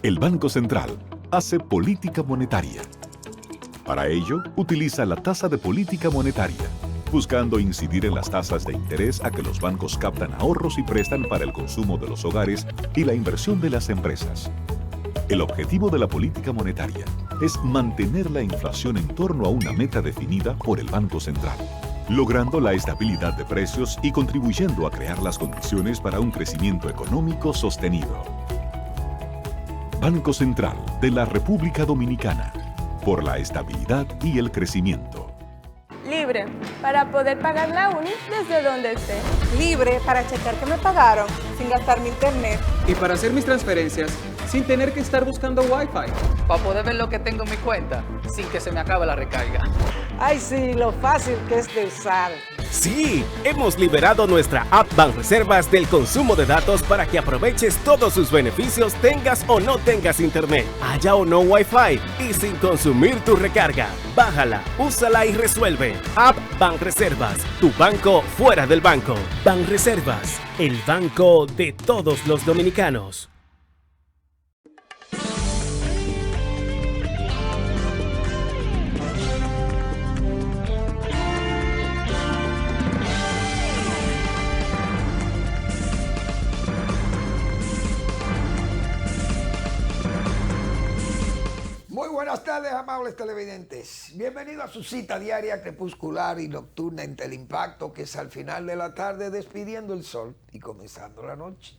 El Banco Central hace política monetaria. Para ello, utiliza la tasa de política monetaria, buscando incidir en las tasas de interés a que los bancos captan ahorros y prestan para el consumo de los hogares y la inversión de las empresas. El objetivo de la política monetaria es mantener la inflación en torno a una meta definida por el Banco Central, logrando la estabilidad de precios y contribuyendo a crear las condiciones para un crecimiento económico sostenido. Banco Central de la República Dominicana, por la estabilidad y el crecimiento. Libre, para poder pagar la uni desde donde esté. Libre para checar que me pagaron sin gastar mi internet. Y para hacer mis transferencias sin tener que estar buscando Wi-Fi. Para poder ver lo que tengo en mi cuenta sin que se me acabe la recarga. Ay, sí, lo fácil que es de usar. Sí, hemos liberado nuestra app Banreservas del consumo de datos para que aproveches todos sus beneficios tengas o no tengas internet, haya o no Wi-Fi y sin consumir tu recarga. Bájala, úsala y resuelve. App Banreservas, tu banco fuera del banco. Banreservas, el banco de todos los dominicanos. Muy buenas tardes, amables televidentes. Bienvenido a su cita diaria, crepuscular y nocturna en Teleimpacto, que es al final de la tarde despidiendo el sol y comenzando la noche.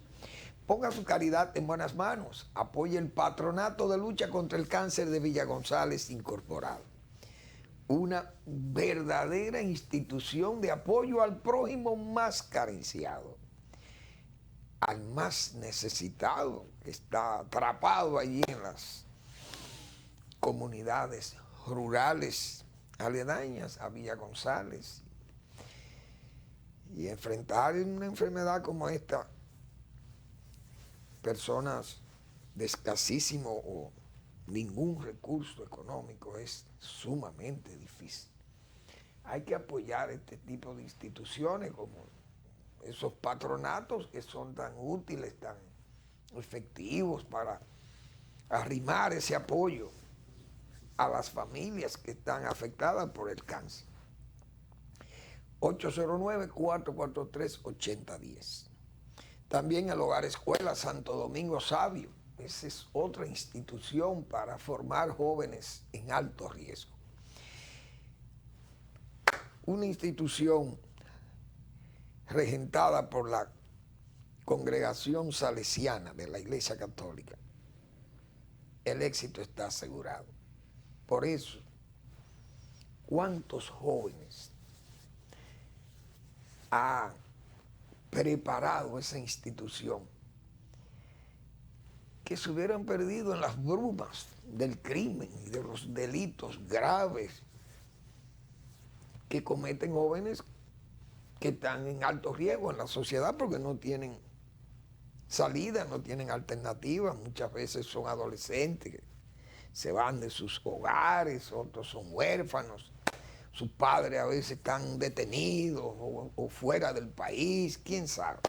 Ponga su caridad en buenas manos. Apoye el Patronato de Lucha contra el Cáncer de Villa González Incorporado. Una verdadera institución de apoyo al prójimo más carenciado, al más necesitado, que está atrapado allí en las comunidades rurales aledañas a Villa González. Y enfrentar una enfermedad como esta, personas de escasísimo o ningún recurso económico, es sumamente difícil. Hay que apoyar este tipo de instituciones como esos patronatos que son tan útiles, tan efectivos para arrimar ese apoyo a las familias que están afectadas por el cáncer. 809-443-8010. También el Hogar Escuela Santo Domingo Sabio. Esa es otra institución para formar jóvenes en alto riesgo. Una institución regentada por la Congregación Salesiana de la Iglesia Católica. El éxito está asegurado. Por eso, ¿cuántos jóvenes ha preparado esa institución que se hubieran perdido en las brumas del crimen y de los delitos graves que cometen jóvenes que están en alto riesgo en la sociedad porque no tienen salida, no tienen alternativa? Muchas veces son adolescentes que se van de sus hogares, otros son huérfanos, sus padres a veces están detenidos o fuera del país, quién sabe.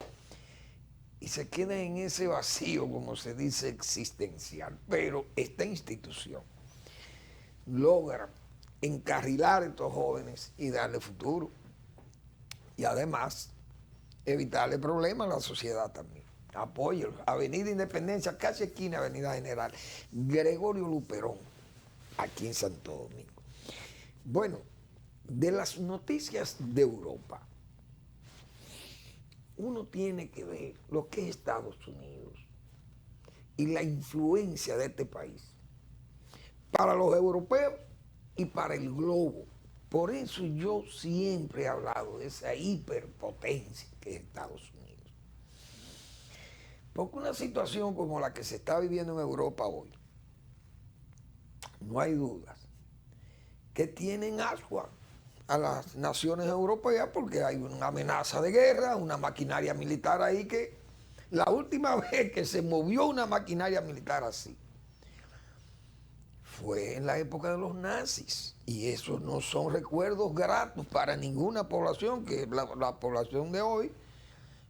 Y se quedan en ese vacío, como se dice, existencial. Pero esta institución logra encarrilar a estos jóvenes y darle futuro. Y además, evitarle problemas a la sociedad también. Apóyelo. Avenida Independencia, casi esquina Avenida General Gregorio Luperón, aquí en Santo Domingo. Bueno, de las noticias de Europa, uno tiene que ver lo que es Estados Unidos y la influencia de este país para los europeos y para el globo. Por eso yo siempre he hablado de esa hiperpotencia que es Estados Unidos. Porque una situación como la que se está viviendo en Europa hoy, no hay dudas que tienen ascuas a las naciones europeas porque hay una amenaza de guerra, una maquinaria militar ahí que la última vez que se movió una maquinaria militar así fue en la época de los nazis. Y esos no son recuerdos gratos para ninguna población, que la población de hoy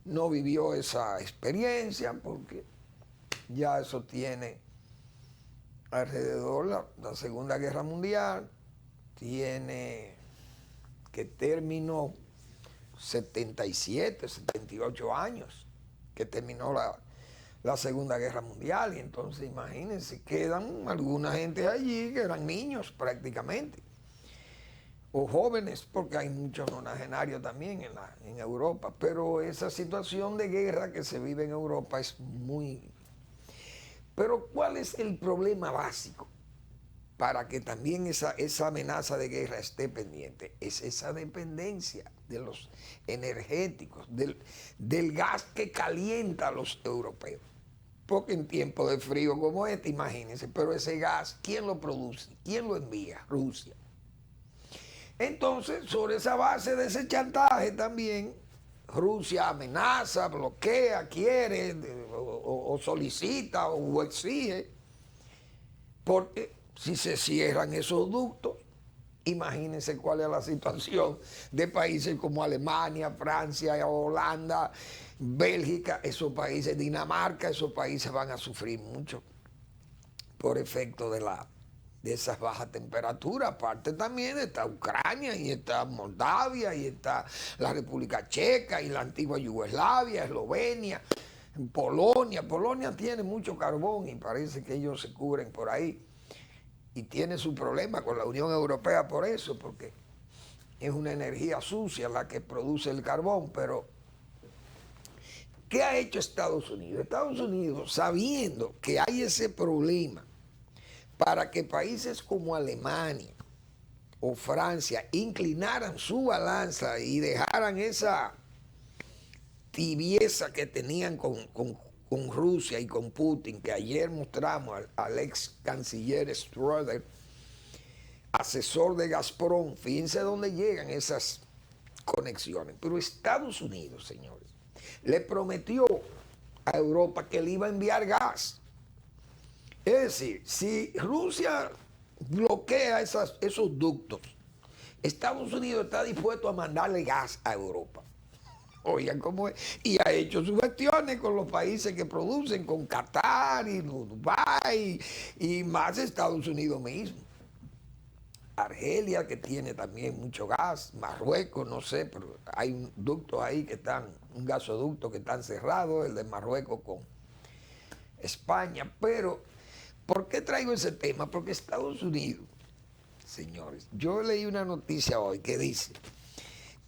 no vivió esa experiencia porque ya eso tiene alrededor la Segunda Guerra Mundial, tiene que terminó 77, 78 años, que terminó la Segunda Guerra Mundial, y entonces imagínense, quedan alguna gente allí que eran niños prácticamente, o jóvenes, porque hay muchos nonagenarios también en Europa, pero esa situación de guerra que se vive en Europa es muy... Pero ¿cuál es el problema básico para que también esa amenaza de guerra esté pendiente? Es esa dependencia de los energéticos, del gas que calienta a los europeos. Porque en tiempos de frío como este, imagínense, pero ese gas, ¿quién lo produce? ¿Quién lo envía? Rusia. Entonces, sobre esa base de ese chantaje también, Rusia amenaza, bloquea, quiere, o solicita, o exige, porque si se cierran esos ductos, imagínense cuál es la situación de países como Alemania, Francia, Holanda, Bélgica, esos países, Dinamarca, esos países van a sufrir mucho por efecto de esas bajas temperaturas. Aparte también está Ucrania, y está Moldavia, y está la República Checa, y la antigua Yugoslavia, Eslovenia, Polonia. Polonia tiene mucho carbón y parece que ellos se cubren por ahí. Y tiene su problema con la Unión Europea por eso, porque es una energía sucia la que produce el carbón. Pero, ¿qué ha hecho Estados Unidos? Estados Unidos, sabiendo que hay ese problema, para que países como Alemania o Francia inclinaran su balanza y dejaran esa tibieza que tenían con Rusia y con Putin, que ayer mostramos al ex canciller Schröder, asesor de Gazprom. Fíjense dónde llegan esas conexiones. Pero Estados Unidos, señores, le prometió a Europa que le iba a enviar gas. Es decir, si Rusia bloquea esos ductos, Estados Unidos está dispuesto a mandarle gas a Europa. Oigan cómo es. Y ha hecho sus gestiones con los países que producen, con Qatar y Dubái y más Estados Unidos mismo. Argelia, que tiene también mucho gas, Marruecos, no sé, pero hay un ducto ahí un gasoducto que están cerrados, el de Marruecos con España. Pero, ¿por qué traigo ese tema? Porque Estados Unidos, señores, yo leí una noticia hoy que dice: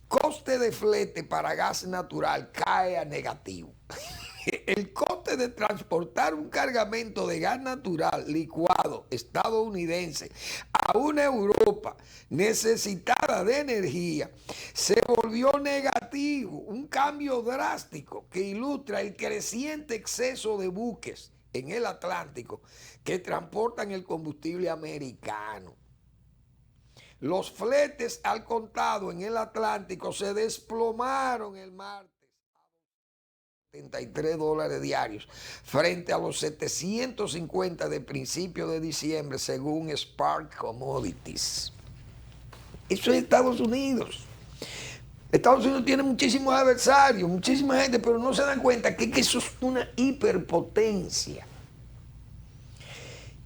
coste de flete para gas natural cae a negativo. El coste de transportar un cargamento de gas natural licuado estadounidense a una Europa necesitada de energía se volvió negativo. Un cambio drástico que ilustra el creciente exceso de buques en el Atlántico que transportan el combustible americano. Los fletes al contado en el Atlántico se desplomaron el martes a $73 diarios frente a los 750 de principio de diciembre, según Spark Commodities. Eso es Estados Unidos. Estados Unidos tiene muchísimos adversarios, muchísima gente, pero no se dan cuenta que eso es una hiperpotencia.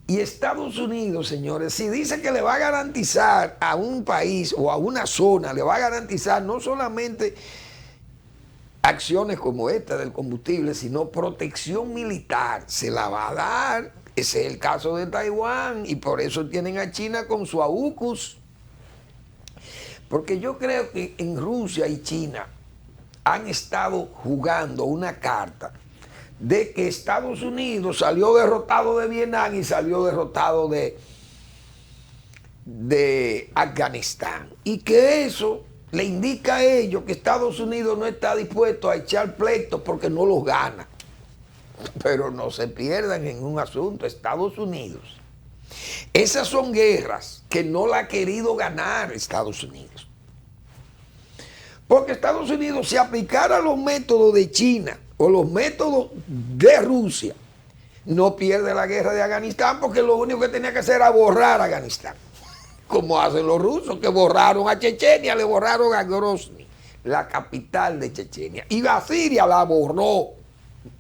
Y Estados Unidos, señores, si dice que le va a garantizar a un país o a una zona, le va a garantizar no solamente acciones como esta del combustible, sino protección militar, se la va a dar. Ese es el caso de Taiwán, y por eso tienen a China con su AUKUS. Porque yo creo que en Rusia y China han estado jugando una carta de que Estados Unidos salió derrotado de Vietnam y salió derrotado de Afganistán. Y que eso le indica a ellos que Estados Unidos no está dispuesto a echar pleitos porque no los gana. Pero no se pierdan en un asunto, Estados Unidos. Esas son guerras que no la ha querido ganar Estados Unidos. Porque Estados Unidos, si aplicara los métodos de China o los métodos de Rusia, no pierde la guerra de Afganistán, porque lo único que tenía que hacer era borrar a Afganistán. Como hacen los rusos, que borraron a Chechenia, le borraron a Grozny, la capital de Chechenia. Y a Siria la borró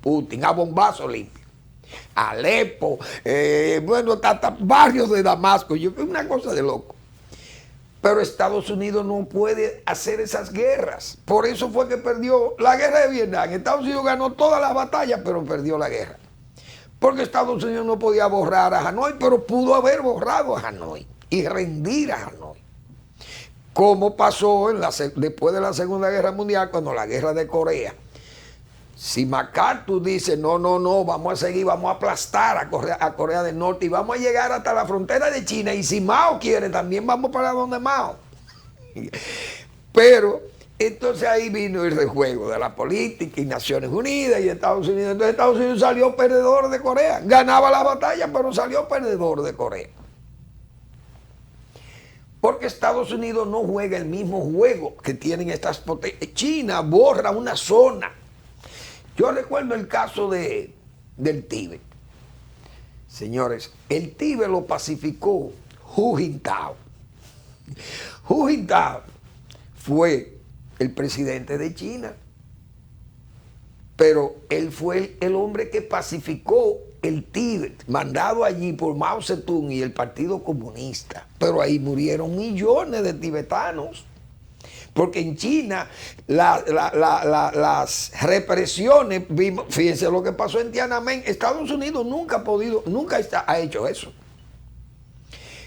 Putin a bombazo limpio. Alepo, bueno, hasta barrios de Damasco. Es una cosa de loco. Pero Estados Unidos no puede hacer esas guerras. Por eso fue que perdió la guerra de Vietnam. Estados Unidos ganó todas las batallas, pero perdió la guerra. Porque Estados Unidos no podía borrar a Hanoi, pero pudo haber borrado a Hanoi y rendir a Hanoi. Como pasó después de la Segunda Guerra Mundial, cuando la guerra de Corea. Si MacArthur dice, no, vamos a seguir, vamos a aplastar a Corea del Norte y vamos a llegar hasta la frontera de China, y si Mao quiere, también vamos para donde Mao. Pero entonces ahí vino el rejuego de la política y Naciones Unidas y Estados Unidos. Entonces Estados Unidos salió perdedor de Corea. Ganaba la batalla, pero salió perdedor de Corea. Porque Estados Unidos no juega el mismo juego que tienen estas potencias. China borra una zona. Yo recuerdo el caso del Tíbet. Señores, el Tíbet lo pacificó Hu Jintao. Hu Jintao fue el presidente de China, pero él fue el hombre que pacificó el Tíbet, mandado allí por Mao Zedong y el Partido Comunista. Pero ahí murieron millones de tibetanos. Porque en China las represiones, fíjense lo que pasó en Tiananmen. Estados Unidos nunca ha hecho eso.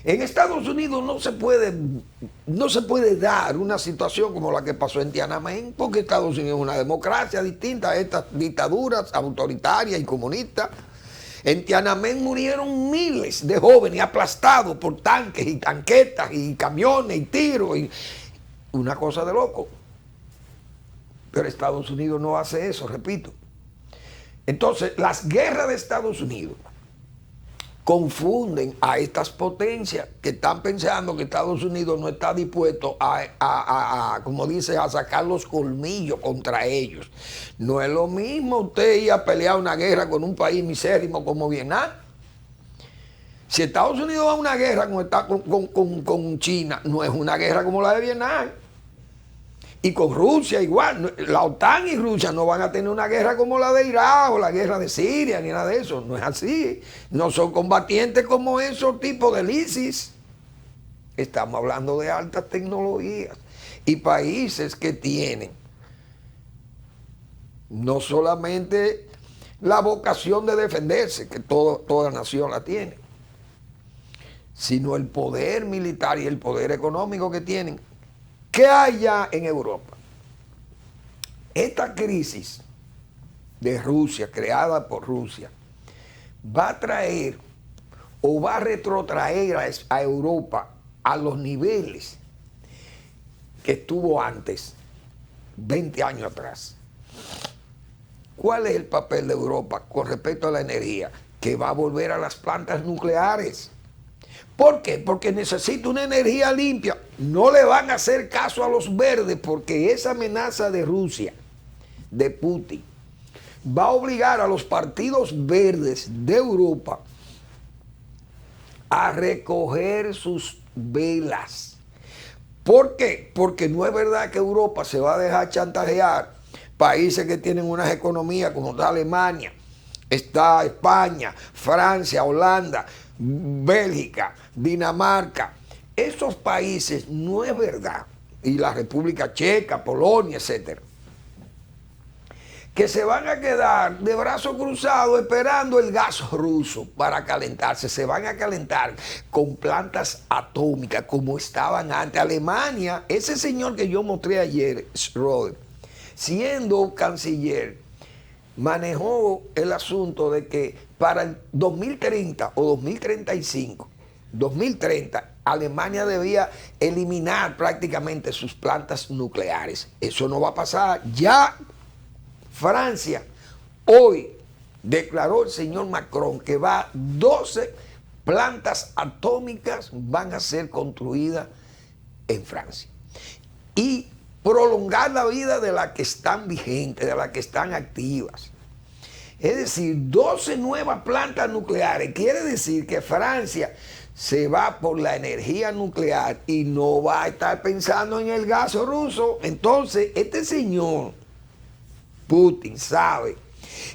En Estados Unidos no se puede dar una situación como la que pasó en Tiananmen, porque Estados Unidos es una democracia distinta a estas dictaduras autoritarias y comunistas. En Tiananmen murieron miles de jóvenes aplastados por tanques y tanquetas y camiones y tiros. Una cosa de loco. Pero Estados Unidos no hace eso, repito. Entonces, las guerras de Estados Unidos confunden a estas potencias que están pensando que Estados Unidos no está dispuesto como dice, a sacar los colmillos contra ellos. No es lo mismo usted ir a pelear una guerra con un país misérrimo como Vietnam. Si Estados Unidos va a una guerra con China, no es una guerra como la de Vietnam. Y con Rusia igual. La OTAN y Rusia no van a tener una guerra como la de Irak o la guerra de Siria, ni nada de eso. No es así. No son combatientes como esos tipos del ISIS. Estamos hablando de altas tecnologías. Y países que tienen no solamente la vocación de defenderse, que toda nación la tiene, sino el poder militar y el poder económico que tienen. ¿Qué hay ya en Europa? Esta crisis de Rusia, creada por Rusia, va a traer o va a retrotraer a Europa a los niveles que estuvo antes, 20 años atrás. ¿Cuál es el papel de Europa con respecto a la energía? Que va a volver a las plantas nucleares. ¿Por qué? Porque necesita una energía limpia. No le van a hacer caso a los verdes porque esa amenaza de Rusia, de Putin, va a obligar a los partidos verdes de Europa a recoger sus velas. ¿Por qué? Porque no es verdad que Europa se va a dejar chantajear. Países que tienen unas economías como está Alemania, está España, Francia, Holanda, Bélgica, Dinamarca. Esos países no es verdad, y la República Checa, Polonia, etcétera, que se van a quedar de brazos cruzados esperando el gas ruso para calentarse. Se van a calentar con plantas atómicas como estaban antes. Alemania, ese señor que yo mostré ayer, Schröder, siendo canciller, manejó el asunto de que para el 2030 o 2030, Alemania debía eliminar prácticamente sus plantas nucleares. Eso no va a pasar. Ya Francia hoy declaró el señor Macron que 12 plantas atómicas van a ser construidas en Francia. Y prolongar la vida de las que están vigentes, de las que están activas. Es decir, 12 nuevas plantas nucleares. Quiere decir que Francia se va por la energía nuclear y no va a estar pensando en el gas ruso. Entonces, este señor Putin sabe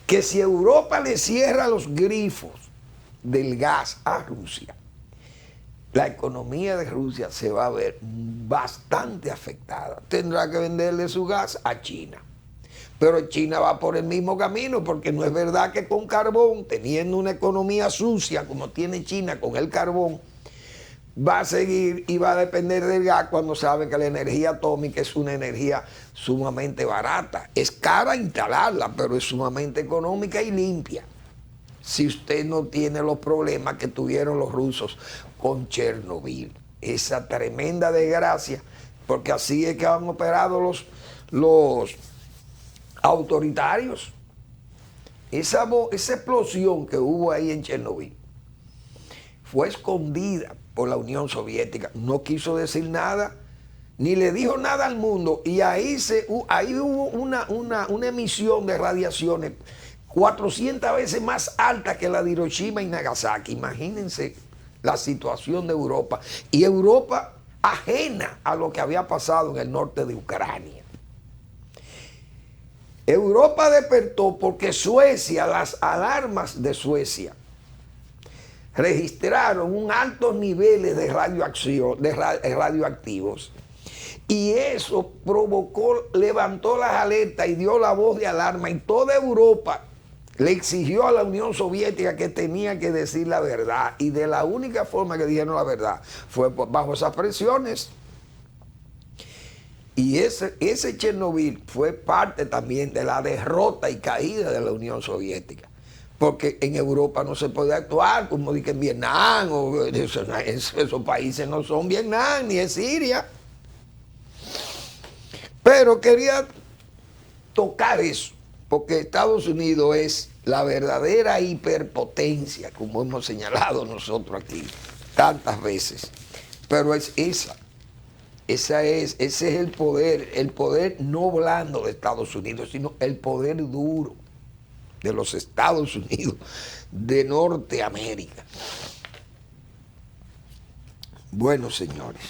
que si Europa le cierra los grifos del gas a Rusia, la economía de Rusia se va a ver bastante afectada. Tendrá que venderle su gas a China. Pero China va por el mismo camino, porque no es verdad que con carbón, teniendo una economía sucia como tiene China con el carbón, va a seguir y va a depender del gas cuando sabe que la energía atómica es una energía sumamente barata. Es cara instalarla, pero es sumamente económica y limpia. Si usted no tiene los problemas que tuvieron los rusos con Chernobyl, esa tremenda desgracia, porque así es que han operado los autoritarios. Esa explosión que hubo ahí en Chernobyl fue escondida por la Unión Soviética, no quiso decir nada, ni le dijo nada al mundo, y ahí hubo una emisión de radiaciones 400 veces más alta que la de Hiroshima y Nagasaki. Imagínense la situación de Europa, y Europa ajena a lo que había pasado en el norte de Ucrania. Europa despertó porque Suecia, las alarmas de Suecia, registraron un altos niveles de radioactivos, y eso provocó, levantó las alertas y dio la voz de alarma, y toda Europa le exigió a la Unión Soviética que tenía que decir la verdad, y de la única forma que dijeron la verdad fue bajo esas presiones. Y ese Chernobyl fue parte también de la derrota y caída de la Unión Soviética, porque en Europa no se puede actuar como en Vietnam, o esos países no son Vietnam ni es Siria. Pero quería tocar eso, porque Estados Unidos es la verdadera hiperpotencia, como hemos señalado nosotros aquí tantas veces. Pero es ese es el poder no blando de Estados Unidos, sino el poder duro de los Estados Unidos de Norteamérica. Bueno, señores,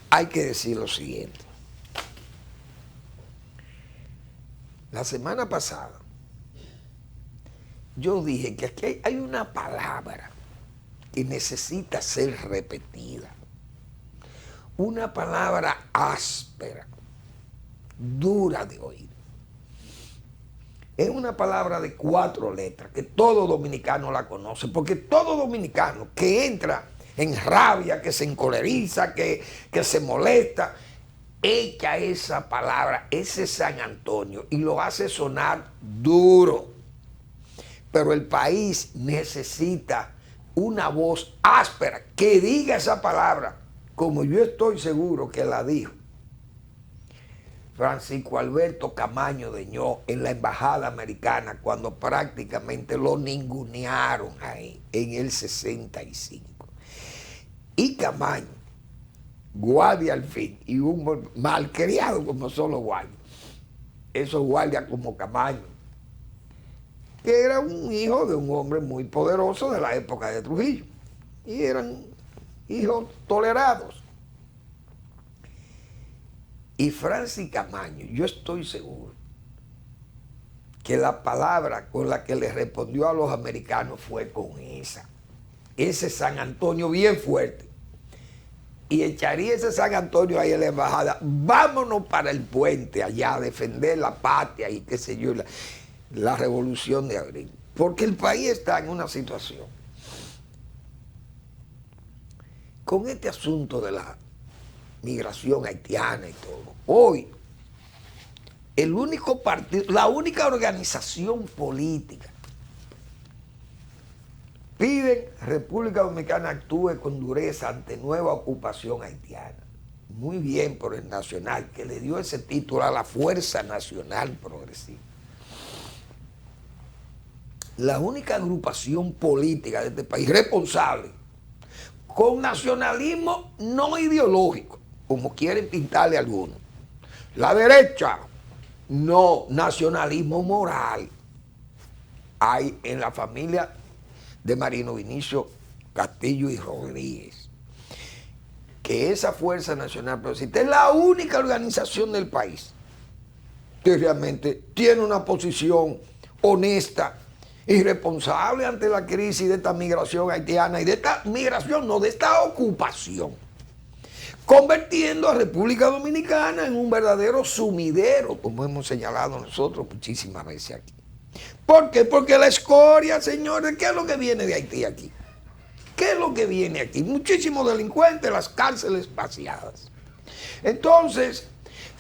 hay que decir lo siguiente. La semana pasada yo dije que aquí hay una palabra que necesita ser repetida. Una palabra áspera, dura de oír. Es una palabra de 4 letras que todo dominicano la conoce, porque todo dominicano que entra en rabia, que se encoleriza, que se molesta, echa esa palabra, ese San Antonio, y lo hace sonar duro. Pero el país necesita una voz áspera que diga esa palabra, como yo estoy seguro que la dijo Francisco Alberto Camaño Deñó en la embajada americana, cuando prácticamente lo ningunearon ahí en el 65. Y Camaño, guardia al fin, y un malcriado como son los guardias, esos guardias como Camaño, que era un hijo de un hombre muy poderoso de la época de Trujillo, y eran hijos tolerados. Y Francis Camaño, yo estoy seguro que la palabra con la que le respondió a los americanos fue con ese San Antonio bien fuerte. Y echaría ese San Antonio ahí en la embajada, vámonos para el puente allá a defender la patria y qué sé yo, la revolución de abril. Porque el país está en una situación con este asunto de la migración haitiana y todo. Hoy, el único partido, la única organización política piden República Dominicana actúe con dureza ante nueva ocupación haitiana. Muy bien por el Nacional, que le dio ese título a la Fuerza Nacional Progresista. La única agrupación política de este país responsable, con nacionalismo no ideológico, como quieren pintarle a algunos. La derecha, no, nacionalismo moral. Hay en la familia de Marino Vinicio Castillo y Rodríguez, que esa Fuerza Nacional Progresista es la única organización del país que realmente tiene una posición honesta y responsable ante la crisis de esta migración haitiana y de esta migración, no, de esta ocupación, convirtiendo a República Dominicana en un verdadero sumidero, como hemos señalado nosotros muchísimas veces aquí. ¿Por qué? Porque la escoria, señores, ¿qué es lo que viene de Haití aquí? ¿Qué es lo que viene aquí? Muchísimos delincuentes, las cárceles vaciadas. Entonces,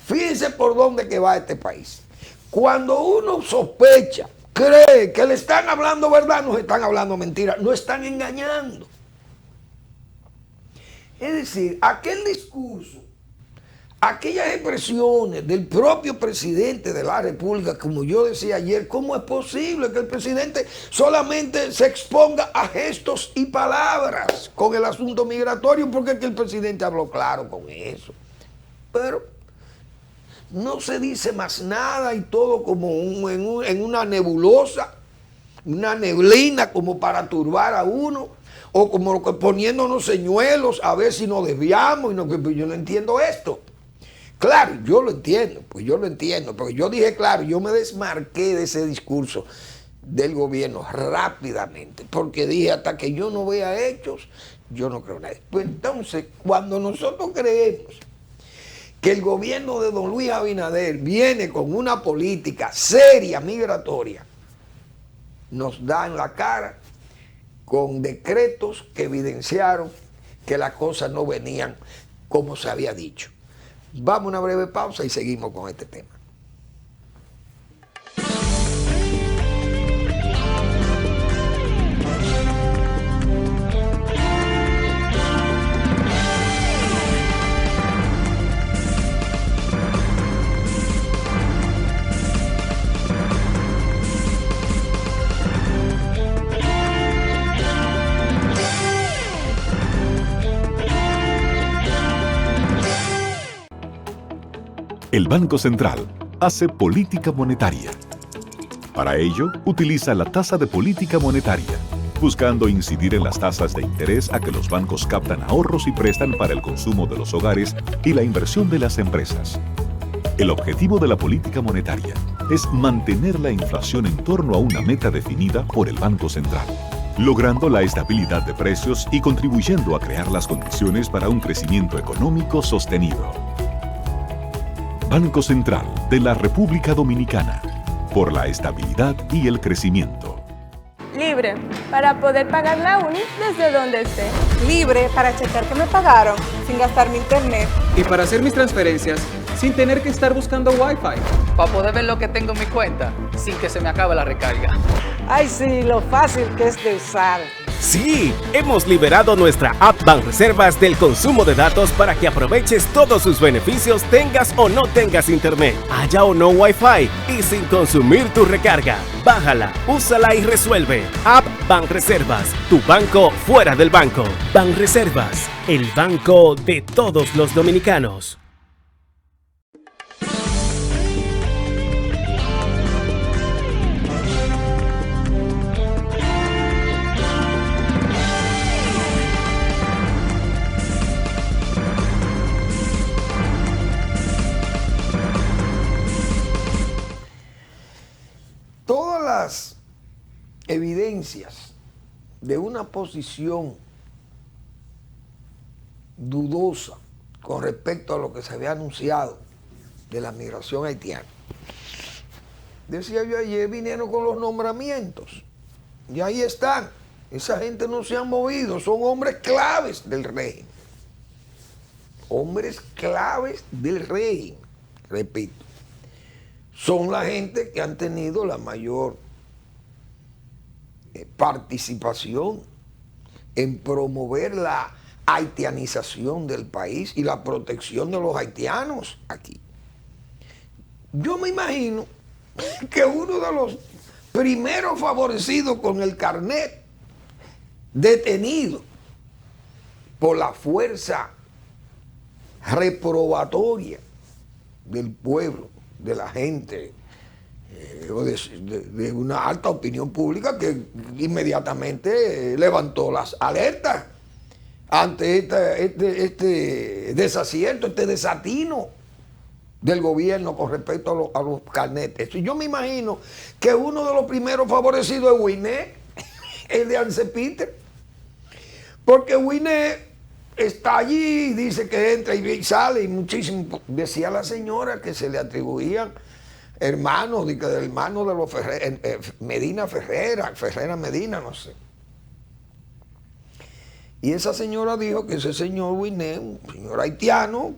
fíjense por dónde que va este país. Cuando uno sospecha, cree que le están hablando verdad, nos están hablando mentira, nos están engañando. Es decir, aquel discurso, aquellas expresiones del propio presidente de la República, como yo decía ayer, ¿cómo es posible que el presidente solamente se exponga a gestos y palabras con el asunto migratorio? Porque es que el presidente habló claro con eso. Pero no se dice más nada y todo como en una nebulosa, una neblina como para turbar a uno, o como poniéndonos señuelos a ver si nos desviamos. Pues yo no entiendo esto. Claro, yo lo entiendo, porque yo dije, claro, yo me desmarqué de ese discurso del gobierno rápidamente, porque dije, hasta que yo no vea hechos, yo no creo nada. Pues entonces, cuando nosotros creemos que el gobierno de don Luis Abinader viene con una política seria migratoria, nos dan la cara con decretos que evidenciaron que las cosas no venían como se había dicho. Vamos a una breve pausa y seguimos con este tema. El Banco Central hace política monetaria. Para ello, utiliza la tasa de política monetaria, buscando incidir en las tasas de interés a que los bancos captan ahorros y prestan para el consumo de los hogares y la inversión de las empresas. El objetivo de la política monetaria es mantener la inflación en torno a una meta definida por el Banco Central, logrando la estabilidad de precios y contribuyendo a crear las condiciones para un crecimiento económico sostenido. Banco Central de la República Dominicana, por la estabilidad y el crecimiento. Libre, para poder pagar la uni desde donde esté. Libre para checar que me pagaron sin gastar mi internet. Y para hacer mis transferencias sin tener que estar buscando Wi-Fi. Para poder ver lo que tengo en mi cuenta sin que se me acabe la recarga. Ay, sí, lo fácil que es de usar. Sí, hemos liberado nuestra app Banreservas del consumo de datos para que aproveches todos sus beneficios tengas o no tengas internet, haya o no Wi-Fi y sin consumir tu recarga. Bájala, úsala y resuelve. App Banreservas, tu banco fuera del banco. Banreservas, el banco de todos los dominicanos. Todas las evidencias de una posición dudosa con respecto a lo que se había anunciado de la migración haitiana, decía yo ayer, vinieron con los nombramientos y ahí están. Esa gente no se han movido, son hombres claves del régimen. Hombres claves del régimen, repito. Son la gente que han tenido la mayor participación en promover la haitianización del país y la protección de los haitianos aquí. Yo me imagino que uno de los primeros favorecidos con el carnet detenido por la fuerza reprobatoria del pueblo, de la gente, de una alta opinión pública que inmediatamente levantó las alertas ante este desacierto, este desatino del gobierno con respecto a los carnetes. Yo me imagino que uno de los primeros favorecidos es Winnet, el de Anse Peter, porque Winnet está allí, dice que entra y sale, y muchísimo. Decía la señora que se le atribuían hermanos, hermanos de los Medina Ferrera Medina, no sé. Y esa señora dijo que ese señor Winnet, un señor haitiano,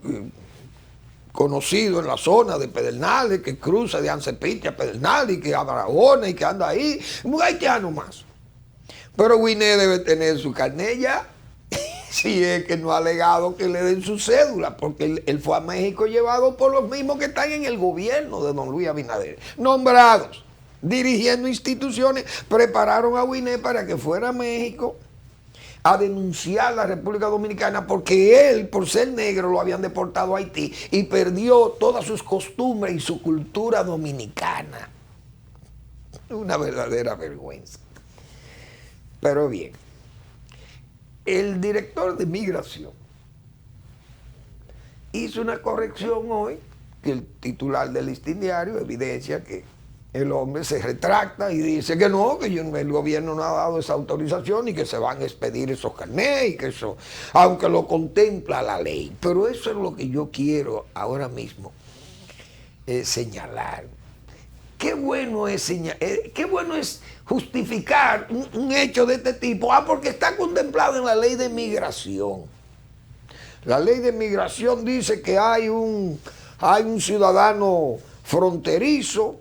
conocido en la zona de Pedernales, que cruza de Anse Peter a Pedernales, y que a Barahona y que anda ahí, un haitiano más. Pero Winnet debe tener su carnet ya, si es que no ha alegado que le den su cédula, porque él fue a México llevado por los mismos que están en el gobierno de don Luis Abinader, nombrados, dirigiendo instituciones, prepararon a Winnet para que fuera a México a denunciar a la República Dominicana porque él, por ser negro, lo habían deportado a Haití y perdió todas sus costumbres y su cultura dominicana. Una verdadera vergüenza. Pero bien, el director de migración hizo una corrección hoy, que el titular del Listín Diario evidencia que el hombre se retracta y dice que no, que el gobierno no ha dado esa autorización y que se van a expedir esos carnets y que eso, aunque lo contempla la ley. Pero eso es lo que yo quiero ahora mismo señalar. Qué bueno es justificar un hecho de este tipo. Porque está contemplado en la ley de migración. La ley de migración dice que hay un ciudadano fronterizo,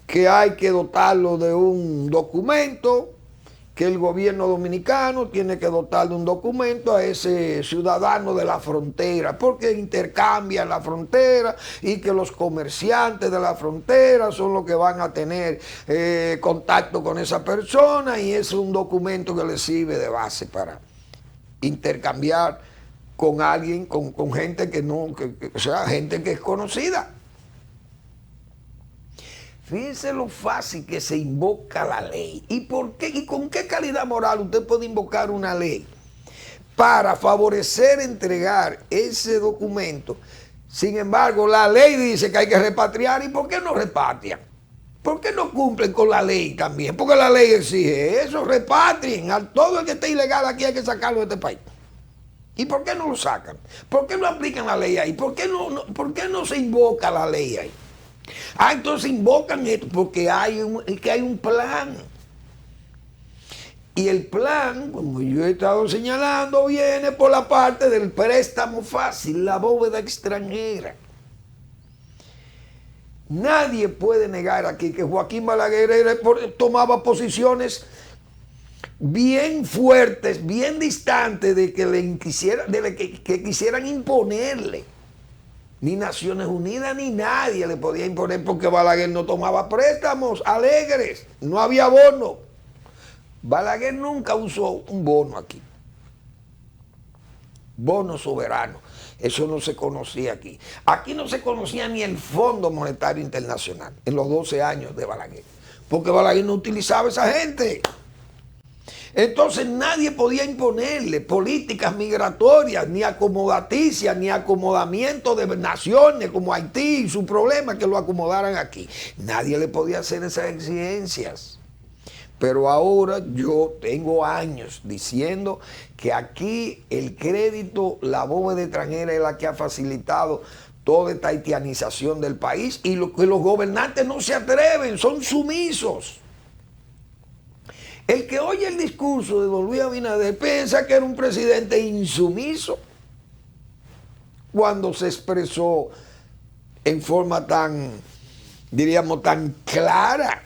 que hay que dotarlo de un documento, que el gobierno dominicano tiene que dotar de un documento a ese ciudadano de la frontera, porque intercambian la frontera y que los comerciantes de la frontera son los que van a tener contacto con esa persona, y es un documento que le sirve de base para intercambiar con alguien, con gente que no, o sea, gente que es conocida. Fíjense lo fácil que se invoca la ley. ¿Y por qué? ¿Y con qué calidad moral usted puede invocar una ley para favorecer entregar ese documento? Sin embargo, la ley dice que hay que repatriar. ¿Y por qué no repatrian? ¿Por qué no cumplen con la ley también? Porque la ley exige eso, repatrien. A todo el que esté ilegal aquí hay que sacarlo de este país. ¿Y por qué no lo sacan? ¿Por qué no aplican la ley ahí? ¿Por qué no se invoca la ley ahí? Entonces invocan esto porque hay un plan. Y el plan, como yo he estado señalando, viene por la parte del préstamo fácil, la bóveda extranjera. Nadie puede negar aquí que Joaquín Balaguer tomaba posiciones bien fuertes, bien distantes de que quisieran imponerle. Ni Naciones Unidas ni nadie le podía imponer, porque Balaguer no tomaba préstamos alegres, no había bono. Balaguer nunca usó un bono aquí. Bono soberano. Eso no se conocía aquí. Aquí no se conocía ni el Fondo Monetario Internacional en los 12 años de Balaguer, porque Balaguer no utilizaba a esa gente. Entonces nadie podía imponerle políticas migratorias, ni acomodaticias, ni acomodamiento de naciones como Haití y su problema, que lo acomodaran aquí. Nadie le podía hacer esas exigencias. Pero ahora yo tengo años diciendo que aquí el crédito, la bóveda extranjera es la que ha facilitado toda esta haitianización del país, y que los gobernantes no se atreven, son sumisos. El que oye el discurso de don Luis Abinader piensa que era un presidente insumiso cuando se expresó en forma tan, diríamos, tan clara.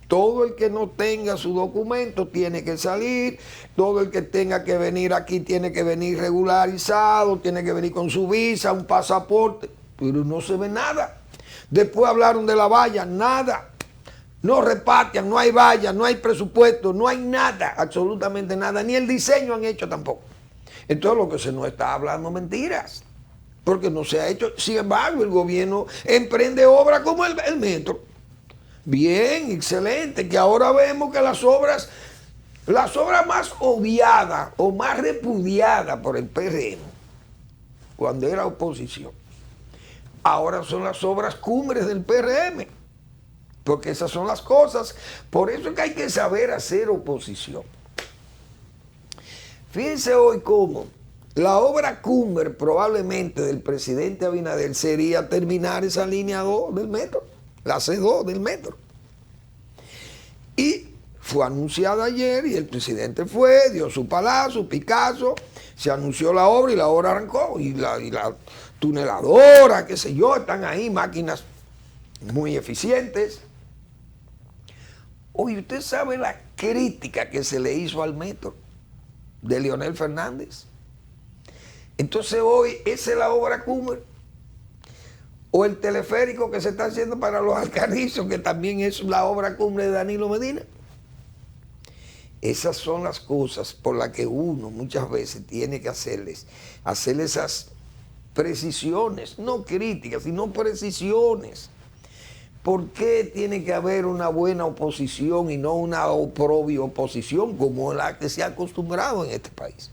Todo el que no tenga su documento tiene que salir, todo el que tenga que venir aquí tiene que venir regularizado, tiene que venir con su visa, un pasaporte, pero no se ve nada. Después hablaron de la valla, nada. No reparten, no hay vallas, no hay presupuesto, no hay nada, absolutamente nada, ni el diseño han hecho tampoco. Entonces lo que se nos está hablando mentiras, porque no se ha hecho. Sin embargo, el gobierno emprende obras como el metro. Bien, excelente, que ahora vemos que las obras más obviadas o más repudiadas por el PRM, cuando era oposición, ahora son las obras cumbres del PRM, porque esas son las cosas. Por eso es que hay que saber hacer oposición. Fíjense hoy cómo la obra cumbre probablemente del presidente Abinader sería terminar esa línea 2 del metro, la C2 del metro. Y fue anunciada ayer y el presidente fue, dio su palazo, Picasso, se anunció la obra y la obra arrancó. Y la tuneladora, qué sé yo, están ahí máquinas muy eficientes. Oye, ¿usted sabe la crítica que se le hizo al metro de Leonel Fernández? Entonces hoy, ¿esa es la obra cumbre? O el teleférico que se está haciendo para los Alcarrizos, que también es la obra cumbre de Danilo Medina. Esas son las cosas por las que uno muchas veces tiene que hacer esas precisiones, no críticas, sino precisiones. ¿Por qué tiene que haber una buena oposición y no una oprobia oposición como la que se ha acostumbrado en este país?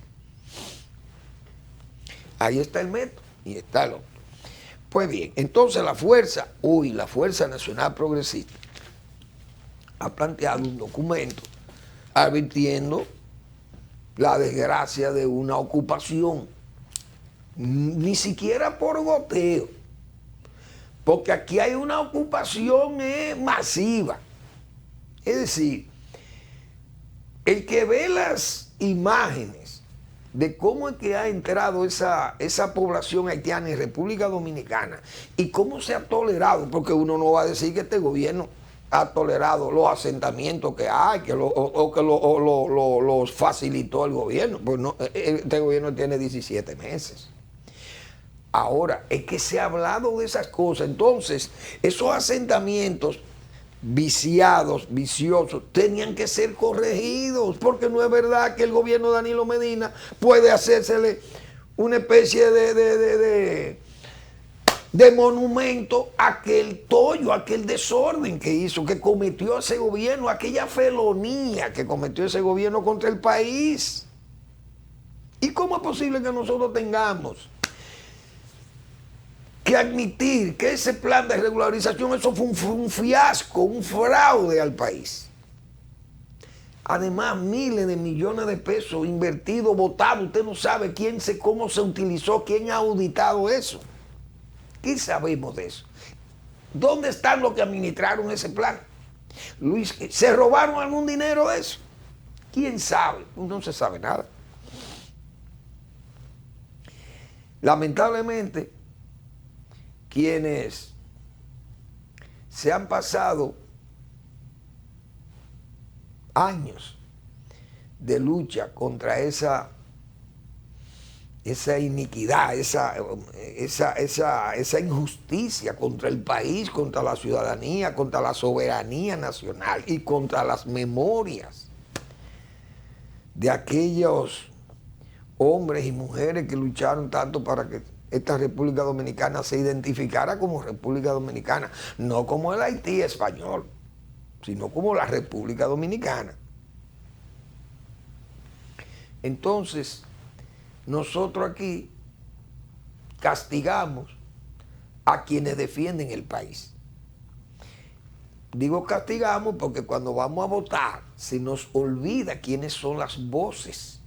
Ahí está el metro y está el otro. Pues bien, entonces la Fuerza Nacional Progresista, ha planteado un documento advirtiendo la desgracia de una ocupación, ni siquiera por goteo, porque aquí hay una ocupación masiva. Es decir, el que ve las imágenes de cómo es que ha entrado esa población haitiana en República Dominicana y cómo se ha tolerado, porque uno no va a decir que este gobierno ha tolerado los asentamientos que hay, los facilitó el gobierno. Pues no, este gobierno tiene 17 meses. Ahora, es que se ha hablado de esas cosas. Entonces, esos asentamientos viciados, viciosos, tenían que ser corregidos, porque no es verdad que el gobierno de Danilo Medina puede hacérsele una especie de monumento a aquel tollo, a aquel desorden que hizo, que cometió ese gobierno, aquella felonía que cometió ese gobierno contra el país. ¿Y cómo es posible que nosotros tengamos que admitir que ese plan de regularización, eso fue un fiasco, un fraude al país? Además, miles de millones de pesos invertidos, botados, usted no sabe cómo se utilizó, quién ha auditado eso. ¿Qué sabemos de eso? ¿Dónde están los que administraron ese plan? Luis, ¿se robaron algún dinero de eso? ¿Quién sabe? No se sabe nada. Lamentablemente, quienes se han pasado años de lucha contra esa iniquidad, esa injusticia contra el país, contra la ciudadanía, contra la soberanía nacional y contra las memorias de aquellos hombres y mujeres que lucharon tanto para que esta República Dominicana se identificara como República Dominicana, no como el Haití español, sino como la República Dominicana. Entonces, nosotros aquí castigamos a quienes defienden el país. Digo castigamos porque cuando vamos a votar se nos olvida quiénes son las voces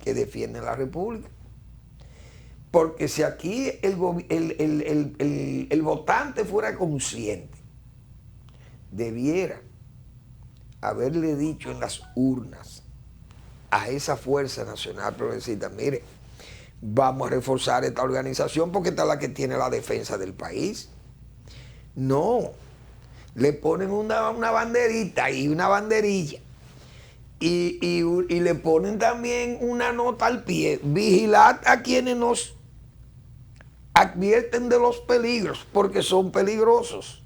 que defienden la República. Porque si aquí el votante fuera consciente, debiera haberle dicho en las urnas a esa Fuerza Nacional Progresista: mire, vamos a reforzar esta organización porque esta es la que tiene la defensa del país. No, le ponen una banderita y una banderilla y le ponen también una nota al pie: vigilad a quienes nos advierten de los peligros porque son peligrosos.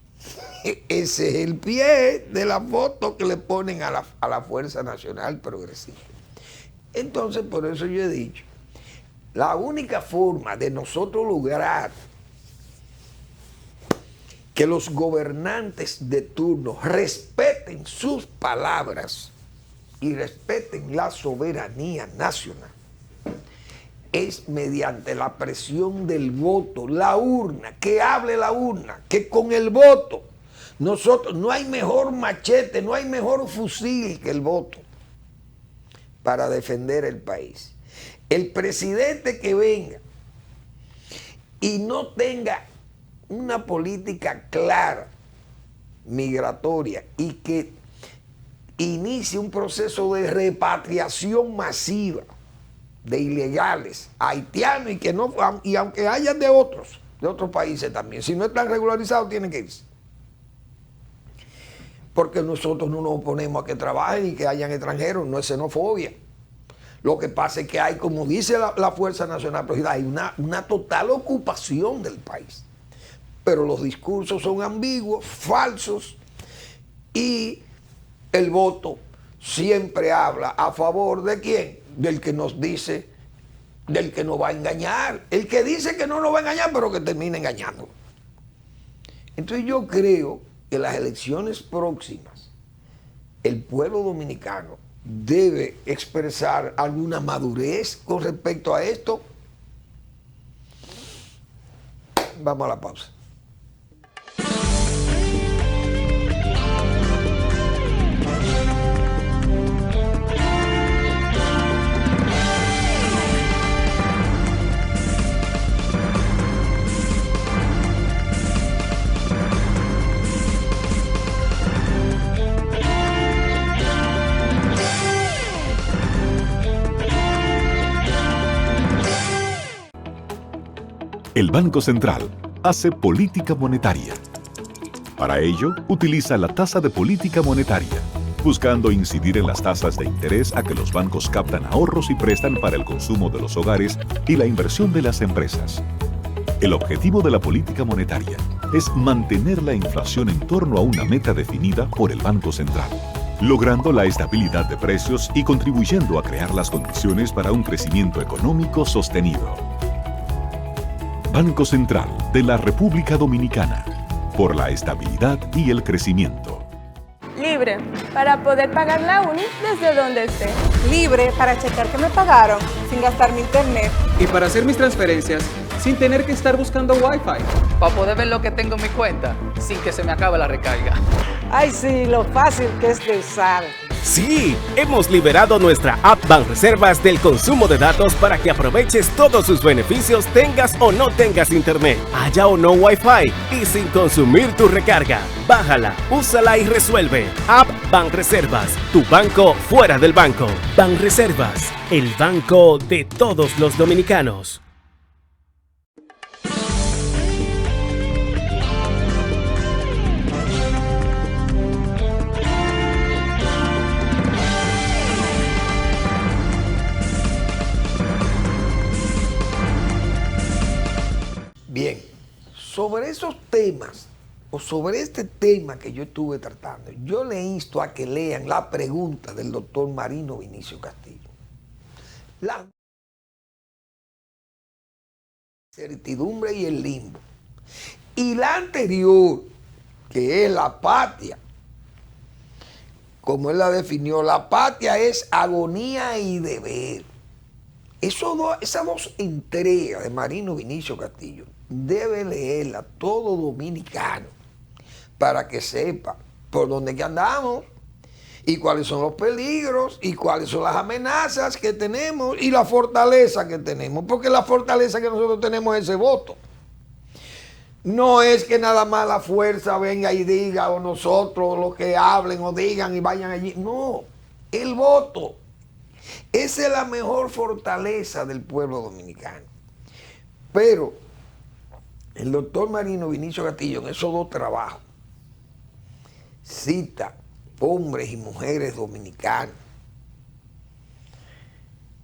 Ese es el pie de la foto que le ponen a la Fuerza Nacional Progresista. Entonces, por eso yo he dicho, la única forma de nosotros lograr que los gobernantes de turno respeten sus palabras y respeten la soberanía nacional es mediante la presión del voto, la urna, que hable la urna, que con el voto, nosotros, no hay mejor machete, no hay mejor fusil que el voto para defender el país. El presidente que venga y no tenga una política clara, migratoria, y que inicie un proceso de repatriación masiva de ilegales haitianos y que no, y aunque hayan de otros países también, si no están regularizados tienen que irse. Porque nosotros no nos oponemos a que trabajen y que hayan extranjeros, no es xenofobia. Lo que pasa es que hay, como dice la Fuerza Nacional Progresista, hay una total ocupación del país. Pero los discursos son ambiguos, falsos, y el voto siempre habla a favor de quién, del que nos dice, del que nos va a engañar, el que dice que no nos va a engañar, pero que termina engañando. Entonces yo creo que las elecciones próximas, el pueblo dominicano debe expresar alguna madurez con respecto a esto. Vamos a la pausa. El Banco Central hace política monetaria. Para ello, utiliza la tasa de política monetaria, buscando incidir en las tasas de interés a que los bancos captan ahorros y prestan para el consumo de los hogares y la inversión de las empresas. El objetivo de la política monetaria es mantener la inflación en torno a una meta definida por el Banco Central, logrando la estabilidad de precios y contribuyendo a crear las condiciones para un crecimiento económico sostenido. Banco Central de la República Dominicana, por la estabilidad y el crecimiento. Libre, para poder pagar la uni desde donde esté. Libre para checar que me pagaron sin gastar mi internet. Y para hacer mis transferencias sin tener que estar buscando Wi-Fi. Para poder ver lo que tengo en mi cuenta sin que se me acabe la recarga. Ay, sí, lo fácil que es de usar. Sí, hemos liberado nuestra app Banreservas del consumo de datos para que aproveches todos sus beneficios tengas o no tengas internet, haya o no Wi-Fi y sin consumir tu recarga. Bájala, úsala y resuelve. App Banreservas, tu banco fuera del banco. Banreservas, el banco de todos los dominicanos. Bien, sobre esos temas, o sobre este tema que yo estuve tratando, yo le insto a que lean la pregunta del doctor Marino Vinicio Castillo. La certidumbre y el limbo. Y la anterior, que es la patria, como él la definió, la patria es agonía y deber. Esas dos entregas de Marino Vinicio Castillo debe leerla todo dominicano para que sepa por dónde que andamos y cuáles son los peligros y cuáles son las amenazas que tenemos y la fortaleza que tenemos, porque la fortaleza que nosotros tenemos es ese voto. No es que nada más la fuerza venga y diga, o nosotros los que hablen o digan y vayan allí. No, el voto. Esa es la mejor fortaleza del pueblo dominicano. Pero el doctor Marino Vinicio Castillo en esos dos trabajos cita hombres y mujeres dominicanos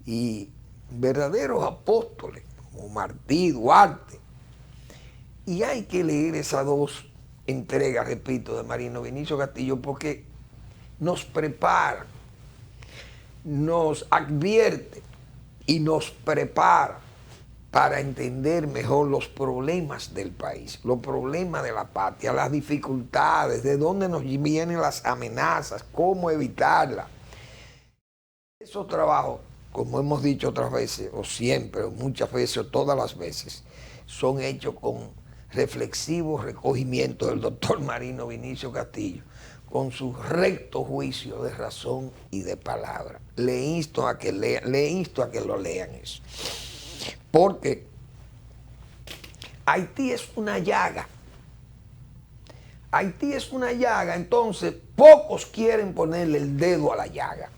y verdaderos apóstoles como Martí, Duarte. Y hay que leer esas dos entregas, repito, de Marino Vinicio Castillo porque nos prepara, nos advierte y nos prepara para entender mejor los problemas del país, los problemas de la patria, las dificultades, de dónde nos vienen las amenazas, cómo evitarlas. Esos trabajos como hemos dicho otras veces, o siempre, o muchas veces, o todas las veces, son hechos con reflexivo recogimiento del doctor Marino Vinicio Castillo, con su recto juicio de razón y de palabra. Le insto a que lo lean eso. Porque Haití es una llaga. Haití es una llaga, entonces pocos quieren ponerle el dedo a la llaga.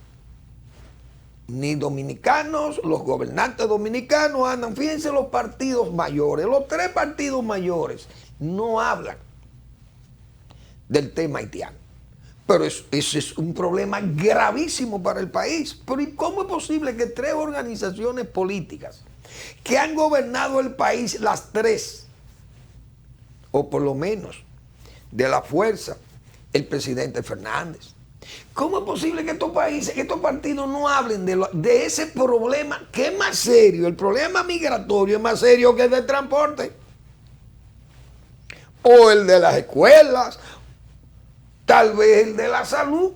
Ni dominicanos, los gobernantes dominicanos andan, fíjense los partidos mayores, los 3 partidos mayores no hablan del tema haitiano. Pero ese es un problema gravísimo para el país. Pero ¿y cómo es posible que 3 organizaciones políticas que han gobernado el país, las 3, o por lo menos de la fuerza, el presidente Fernández? ¿Cómo es posible que estos países, que estos partidos no hablen de ese problema que es más serio? El problema migratorio es más serio que el del transporte, o el de las escuelas, tal vez el de la salud,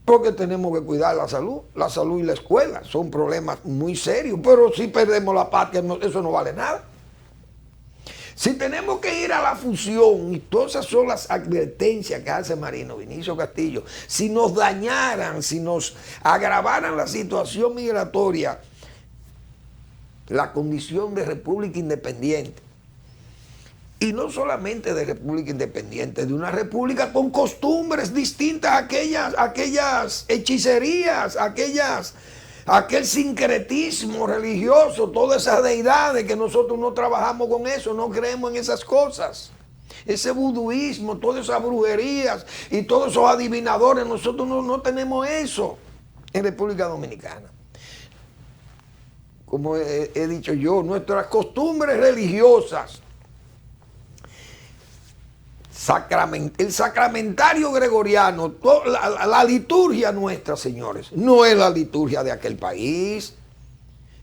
porque tenemos que cuidar la salud y la escuela, son problemas muy serios, pero si perdemos la patria, eso no vale nada. Si tenemos que ir a la fusión, y todas esas son las advertencias que hace Marino Vinicio Castillo, si nos dañaran, si nos agravaran la situación migratoria, la condición de república independiente, y no solamente de república independiente, de una república con costumbres distintas a aquellas hechicerías, aquel sincretismo religioso, todas esas deidades que nosotros no trabajamos con eso, no creemos en esas cosas. Ese vuduismo, todas esas brujerías y todos esos adivinadores, nosotros no tenemos eso en República Dominicana. Como he dicho yo, nuestras costumbres religiosas, el sacramentario gregoriano, la liturgia nuestra, señores, no es la liturgia de aquel país.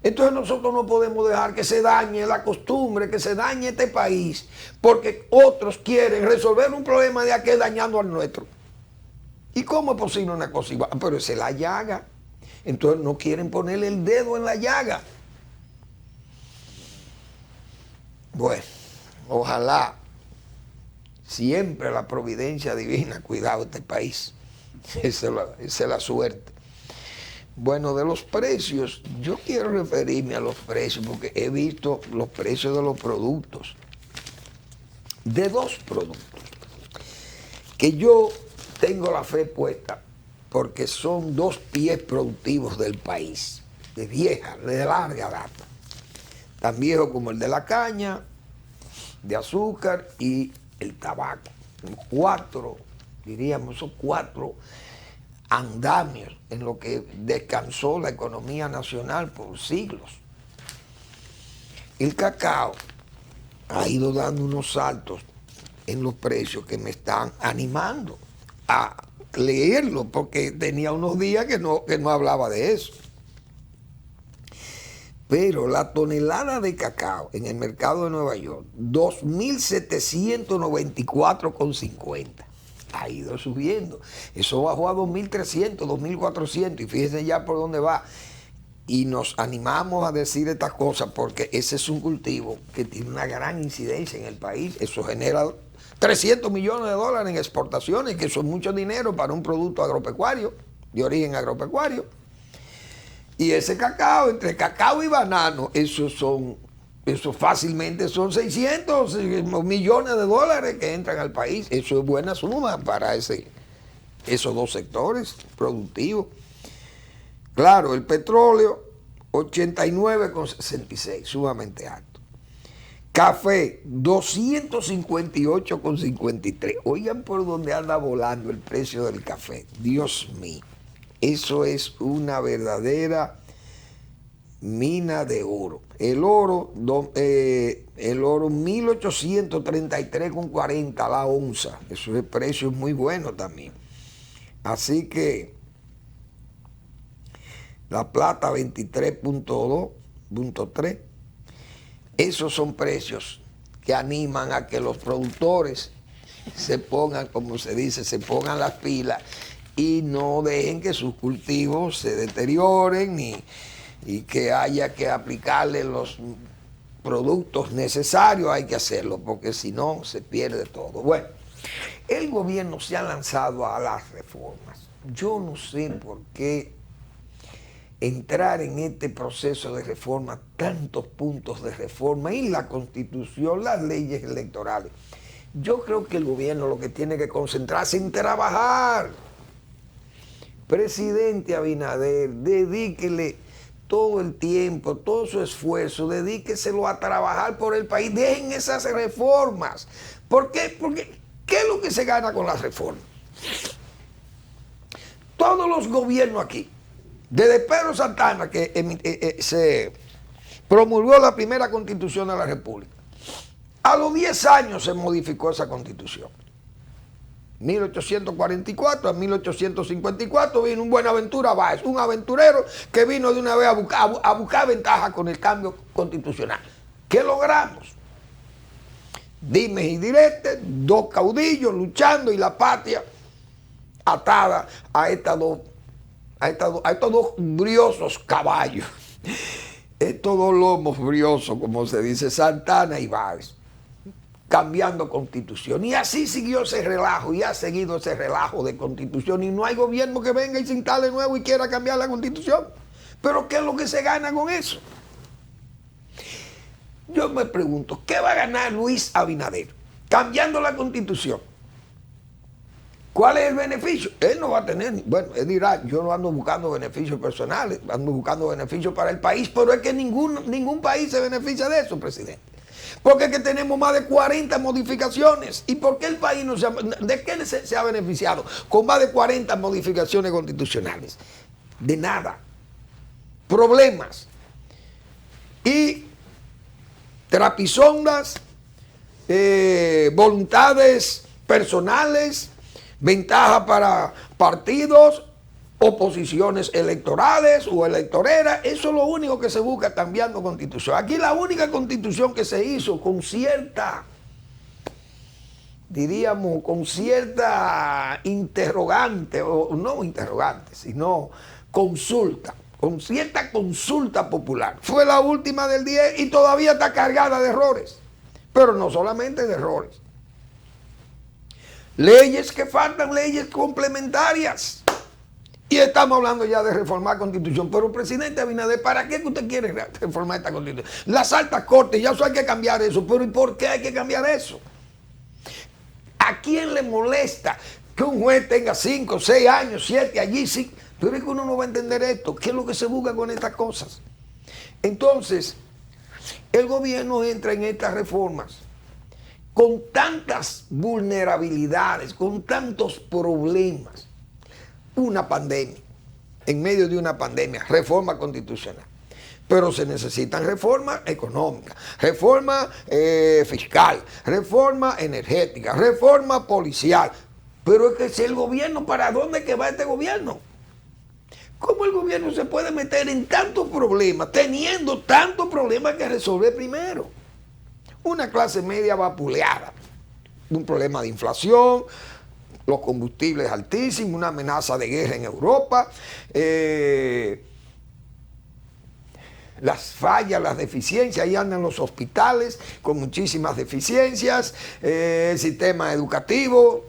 Entonces nosotros no podemos dejar que se dañe la costumbre, que se dañe este país, porque otros quieren resolver un problema de aquel dañando al nuestro. ¿Y cómo es posible una cosa igual? Pero esa es la llaga. Entonces no quieren ponerle el dedo en la llaga. Bueno, ojalá siempre la providencia divina cuidado este país. Esa es la suerte. Bueno, de los precios, yo quiero referirme a los precios porque he visto los precios de los productos. De 2 productos que yo tengo la fe puesta porque son 2 pies productivos del país, de larga data. Tan viejo como el de la caña, de azúcar y el tabaco. 4, diríamos, son 4 andamios en lo que descansó la economía nacional por siglos. El cacao ha ido dando unos saltos en los precios que me están animando a leerlo, porque tenía unos días que no hablaba de eso. Pero la tonelada de cacao en el mercado de Nueva York, 2.794,50. Ha ido subiendo. Eso bajó a 2.300, 2.400 y fíjense ya por dónde va. Y nos animamos a decir estas cosas porque ese es un cultivo que tiene una gran incidencia en el país. Eso genera 300 millones de dólares en exportaciones, que eso es mucho dinero para un producto agropecuario, de origen agropecuario. Y ese cacao, entre cacao y banano, eso fácilmente son 600 millones de dólares que entran al país. Eso es buena suma para esos 2 sectores productivos. Claro, el petróleo, 89,66, sumamente alto. Café, 258,53. Oigan por dónde anda volando el precio del café. Dios mío. Eso es una verdadera mina de oro. El oro 1.833,40 la onza. Eso es precio muy bueno también. Así que la plata 23,3. Esos son precios que animan a que los productores se pongan, como se dice, se pongan las pilas y no dejen que sus cultivos se deterioren y que haya que aplicarle los productos necesarios, hay que hacerlo, porque si no se pierde todo. Bueno, el gobierno se ha lanzado a las reformas. Yo no sé por qué entrar en este proceso de reforma, tantos puntos de reforma y la Constitución, las leyes electorales. Yo creo que el gobierno lo que tiene que concentrarse en trabajar. Presidente Abinader, dedíquele todo el tiempo, todo su esfuerzo, dedíqueselo a trabajar por el país. Dejen esas reformas. ¿Por qué? Porque ¿qué es lo que se gana con las reformas? Todos los gobiernos aquí, desde Pedro Santana, que se promulgó la primera constitución de la República, a los 10 años se modificó esa constitución. 1844 a 1854 vino un Buenaventura Báez, un aventurero que vino de una vez a buscar ventaja con el cambio constitucional. ¿Qué logramos? Dimes y diretes, dos caudillos luchando y la patria atada a estos dos briosos caballos, estos dos lomos briosos, como se dice, Santana y Báez, cambiando constitución. Y así siguió ese relajo, y ha seguido ese relajo de constitución, y no hay gobierno que venga y se instale nuevo y quiera cambiar la constitución. Pero ¿qué es lo que se gana con eso? Yo me pregunto, ¿qué va a ganar Luis Abinader cambiando la constitución? ¿Cuál es el beneficio? Él no va a tener, bueno, él dirá, yo no ando buscando beneficios personales, ando buscando beneficios para el país, pero es que ningún país se beneficia de eso, presidente. Porque es que tenemos más de 40 modificaciones. ¿Y por qué el país no de qué se ha beneficiado con más de 40 modificaciones constitucionales? De nada. Problemas. Y trapisondas, voluntades personales, ventaja para partidos, oposiciones electorales o electoreras. Eso es lo único que se busca cambiando constitución. Aquí la única constitución que se hizo con cierta, diríamos, con cierta interrogante, o no interrogante, sino consulta, con cierta consulta popular, fue la última del 10 y todavía está cargada de errores. Pero no solamente de errores. Leyes que faltan, leyes complementarias. Y estamos hablando ya de reformar constitución. Pero, presidente Abinader, ¿para qué usted quiere reformar esta constitución? Las altas cortes, ya eso hay que cambiar eso. Pero ¿y por qué hay que cambiar eso? ¿A quién le molesta que un juez tenga 5, 6 años, 7 allí? Sí. Pero es que uno no va a entender esto. ¿Qué es lo que se busca con estas cosas? Entonces, el gobierno entra en estas reformas con tantas vulnerabilidades, con tantos problemas. Una pandemia, en medio de una pandemia, reforma constitucional. Pero se necesitan reformas económicas, reforma fiscal, reforma energética, reforma policial. Pero es que si el gobierno, ¿para dónde que va este gobierno? ¿Cómo el gobierno se puede meter en tantos problemas, teniendo tantos problemas que resolver primero? Una clase media vapuleada, un problema de inflación, los combustibles altísimos, una amenaza de guerra en Europa, las fallas, las deficiencias, ahí andan los hospitales con muchísimas deficiencias, el sistema educativo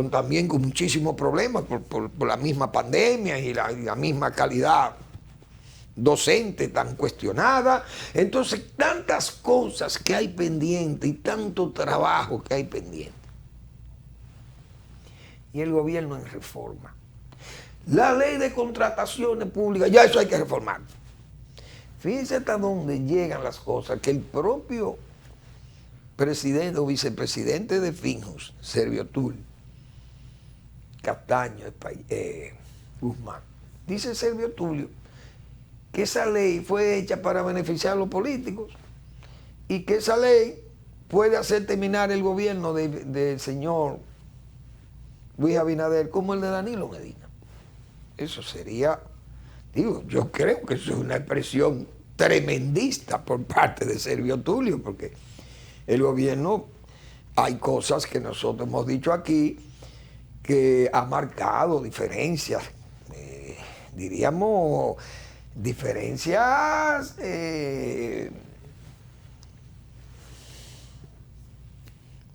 también con muchísimos problemas por la misma pandemia y la misma calidad docente tan cuestionada. Entonces, tantas cosas que hay pendiente y tanto trabajo que hay pendiente. Y el gobierno en reforma. La ley de contrataciones públicas, ya eso hay que reformar. Fíjense hasta dónde llegan las cosas, que el propio presidente o vicepresidente de Finjus, Servio Tulio Castaño Guzmán, dice Servio Tulio que esa ley fue hecha para beneficiar a los políticos y que esa ley puede hacer terminar el gobierno del señor Luis Abinader como el de Danilo Medina. Eso sería, digo, yo creo que eso es una expresión tremendista por parte de Servio Tulio, porque el gobierno, hay cosas que nosotros hemos dicho aquí que ha marcado diferencias, diríamos, Diferencias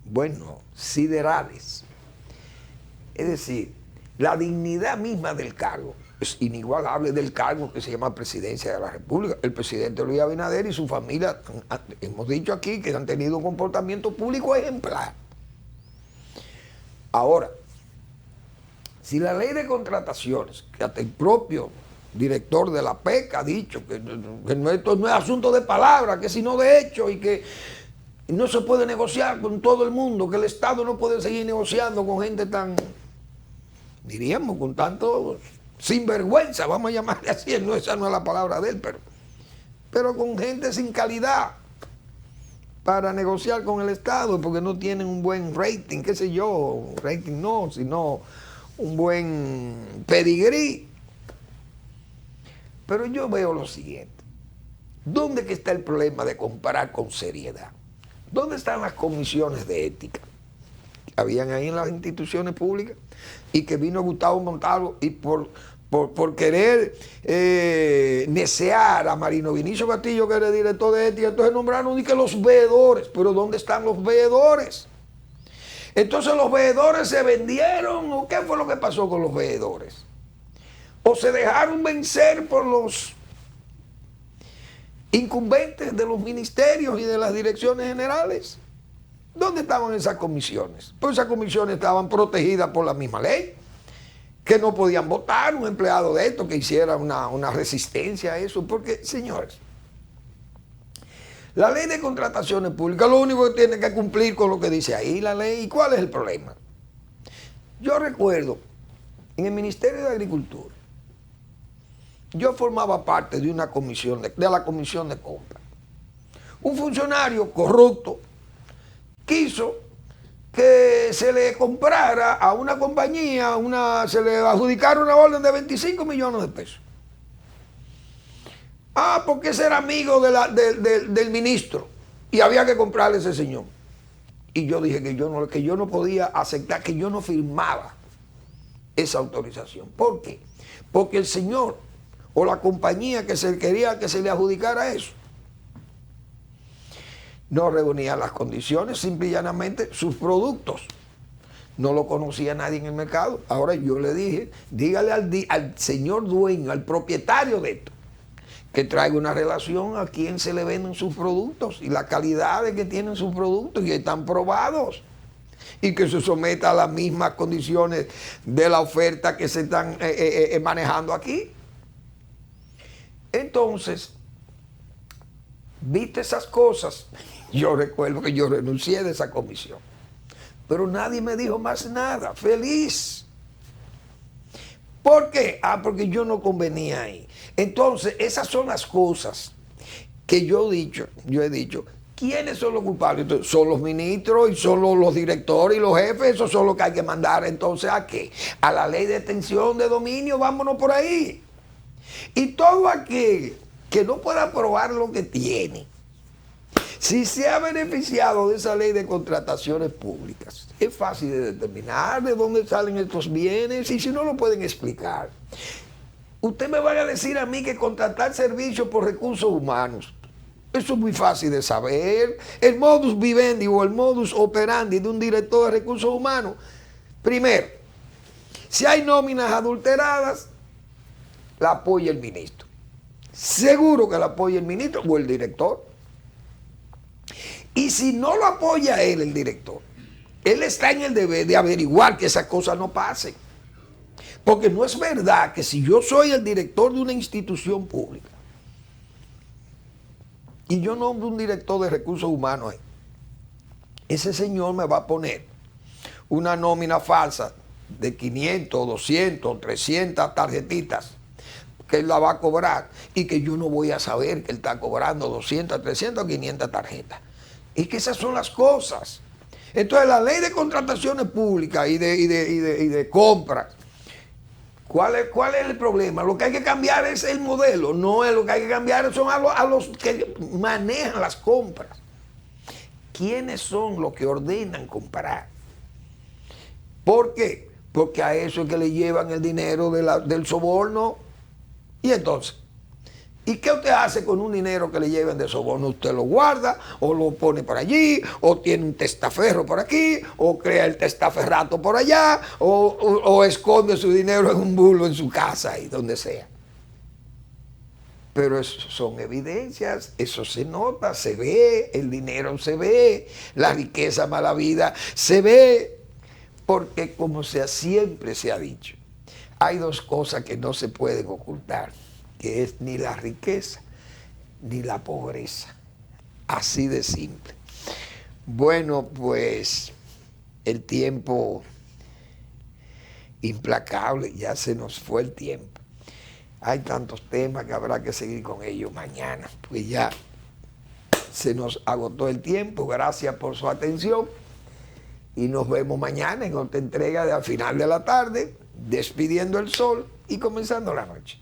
bueno, siderales. Es decir, la dignidad misma del cargo es inigualable del cargo que se llama Presidencia de la República. El presidente Luis Abinader y su familia, hemos dicho aquí que han tenido un comportamiento público ejemplar. Ahora, si la ley de contrataciones, que hasta el propio director de la PEC ha dicho que esto no es asunto de palabra, que sino de hecho, y que no se puede negociar con todo el mundo, que el Estado no puede seguir negociando con gente tan, diríamos, con tanto sinvergüenza, vamos a llamarle así, esa no es la palabra de él, pero con gente sin calidad para negociar con el Estado, porque no tienen un buen rating, qué sé yo, rating no, sino un buen pedigrí. Pero yo veo lo siguiente, ¿dónde que está el problema de comparar con seriedad? ¿Dónde están las comisiones de ética que habían ahí en las instituciones públicas y que vino Gustavo Montalvo y por querer necear a Marino Vinicio Castillo, que era director de ética, entonces nombraron y que los veedores? Pero ¿dónde están los veedores? Entonces los veedores se vendieron, ¿o qué fue lo que pasó con los veedores? ¿O se dejaron vencer por los incumbentes de los ministerios y de las direcciones generales? ¿Dónde estaban esas comisiones? Pues esas comisiones estaban protegidas por la misma ley, que no podían votar un empleado de esto que hiciera una resistencia a eso, porque, señores, la ley de contrataciones públicas lo único que tiene que cumplir con lo que dice ahí la ley. ¿Y cuál es el problema? Yo recuerdo, en el Ministerio de Agricultura, yo formaba parte de una comisión, de la comisión de compra. Un funcionario corrupto quiso que se le comprara a una compañía, se le adjudicara una orden de 25 millones de pesos. Porque ese era amigo del ministro y había que comprarle a ese señor. Y yo dije que yo no podía aceptar, que yo no firmaba esa autorización. ¿Por qué? Porque el señor o la compañía que se quería que se le adjudicara eso no reunía las condiciones, simple y llanamente sus productos no lo conocía nadie en el mercado. Ahora yo le dije, dígale al señor dueño, al propietario de esto, que traiga una relación a quién se le venden sus productos y la calidad de que tienen sus productos y están probados, y que se someta a las mismas condiciones de la oferta que se están manejando aquí. Entonces, viste esas cosas. Yo recuerdo que yo renuncié de esa comisión, pero nadie me dijo más nada. Feliz. ¿Por qué? Porque yo no convenía ahí. Entonces, esas son las cosas que yo he dicho. ¿Quiénes son los culpables? Entonces, son los ministros y son los directores y los jefes. Esos son los que hay que mandar. Entonces, ¿a qué? A la ley de extensión de dominio, vámonos por ahí. Y todo aquel que no pueda probar lo que tiene, si se ha beneficiado de esa ley de contrataciones públicas, es fácil de determinar de dónde salen estos bienes, y si no lo pueden explicar. Usted me va a decir a mí que contratar servicios por recursos humanos, eso es muy fácil de saber. El modus vivendi o el modus operandi de un director de recursos humanos, primero, si hay nóminas adulteradas, la apoya el ministro. Seguro que la apoya el ministro o el director. Y si no lo apoya él, el director, él está en el deber de averiguar que esas cosas no pasen. Porque no es verdad que si yo soy el director de una institución pública y yo nombro un director de recursos humanos ahí, ese señor me va a poner una nómina falsa de 500, 200, 300 tarjetitas que él la va a cobrar y que yo no voy a saber que él está cobrando 200, 300, 500 tarjetas. Es que esas son las cosas. Entonces la ley de contrataciones públicas y de compras, ¿cuál es el problema? Lo que hay que cambiar es el modelo, no es lo que hay que cambiar son a los que manejan las compras. ¿Quiénes son los que ordenan comprar? ¿Por qué? Porque a eso es que le llevan el dinero del soborno. Y entonces, ¿Y qué usted hace con un dinero que le lleven de soborno? Usted lo guarda, o lo pone por allí, o tiene un testaferro por aquí, o crea el testaferrato por allá, o esconde su dinero en un bulo en su casa y donde sea. Pero eso son evidencias, eso se nota, se ve, el dinero se ve, la riqueza mala vida se ve, porque como siempre se ha dicho, hay dos cosas que no se pueden ocultar, que es ni la riqueza ni la pobreza. Así de simple. Bueno, pues el tiempo implacable, ya se nos fue el tiempo. Hay tantos temas que habrá que seguir con ellos mañana. Pues ya se nos agotó el tiempo. Gracias por su atención. Y nos vemos mañana en otra entrega de Al Final de la Tarde, despidiendo el sol y comenzando la noche.